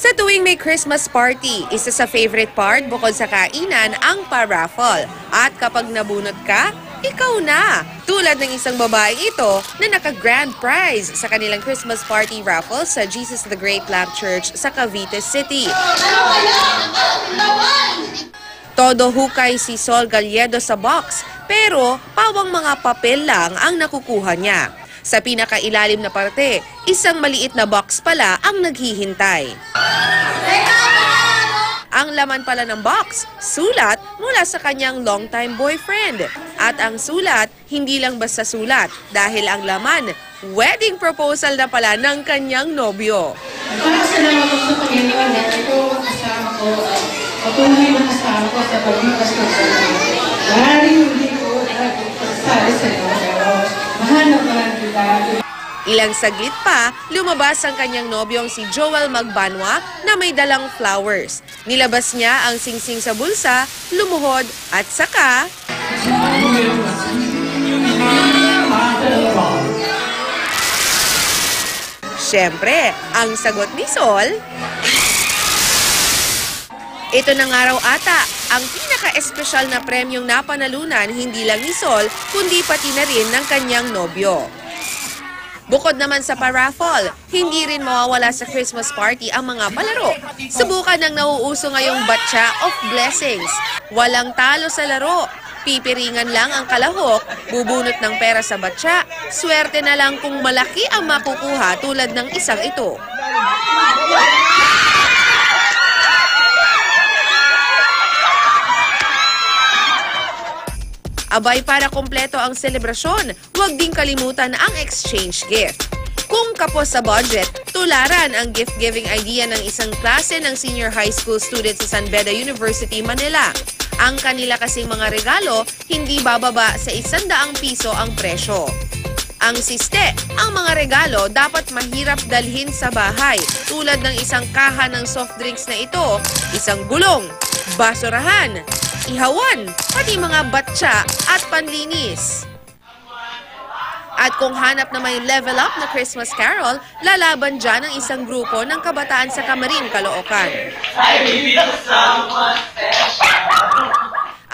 Sa tuwing may Christmas party, isa sa favorite part bukod sa kainan ang pa-raffle. At kapag nabunot ka, ikaw na. Tulad ng isang babaeng ito na naka-grand prize sa kanilang Christmas party raffle sa Jesus the Great Lamb Church sa Cavite City. Todo hukay si Sol Galledo sa box, pero pawang mga papel lang ang nakukuha niya. Sa pinakailalim na parte, isang maliit na box pala ang naghihintay. Ang laman pala ng box, sulat mula sa kanyang longtime boyfriend. At ang sulat, hindi lang basta sulat dahil ang laman, wedding proposal na pala ng kanyang nobyo. Salamat po sa Panginoon na ito ang kasama ko at patuloy na kasama ko sa pagbipas ng Panginoon. Maraming hindi ko nagpasali sa iyo, pero mahal na kita. Ilang saglit pa, lumabas ang kanyang nobyong si Joel Magbanwa na may dalang flowers. Nilabas niya ang singsing sa bulsa, lumuhod at saka... Siyempre, ang sagot ni Sol... Ito na nga raw ata, ang pinaka-espesyal na premyong napanalunan hindi lang ni Sol, kundi pati na rin ng kanyang nobyo. Bukod naman sa pa-raffle, hindi rin mawawala sa Christmas party ang mga palaro. Subukan ng nauuso ngayong Batcha of Blessings. Walang talo sa laro. Pipiringan lang ang kalahok, bubunot ng pera sa batcha. Swerte na lang kung malaki ang makukuha tulad ng isang ito. Abay, para kompleto ang selebrasyon, huwag ding kalimutan ang exchange gift. Kung kapos sa budget, tularan ang gift-giving idea ng isang klase ng senior high school student sa San Beda University, Manila. Ang kanila kasing mga regalo, hindi bababa sa 100 piso ang presyo. Ang siste, ang mga regalo dapat mahirap dalhin sa bahay, tulad ng isang kaha ng soft drinks na ito, isang gulong, basurahan, ihawan, pati mga batsa at panlinis. At kung hanap na may level up na Christmas carol, lalaban dyan ang isang grupo ng kabataan sa Camarin, Caloocan.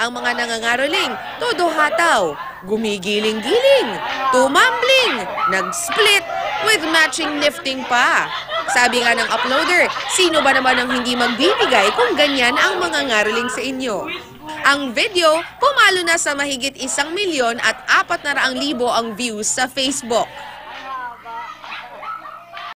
Ang mga nangangaroling, todo hataw, gumigiling-giling, tumambling, nag-split, with matching lifting pa. Sabi nga ng uploader, sino ba naman ang hindi magbibigay kung ganyan ang mga ngaroling sa inyo? Ang video, pumalo na sa mahigit 1,400,000 ang views sa Facebook.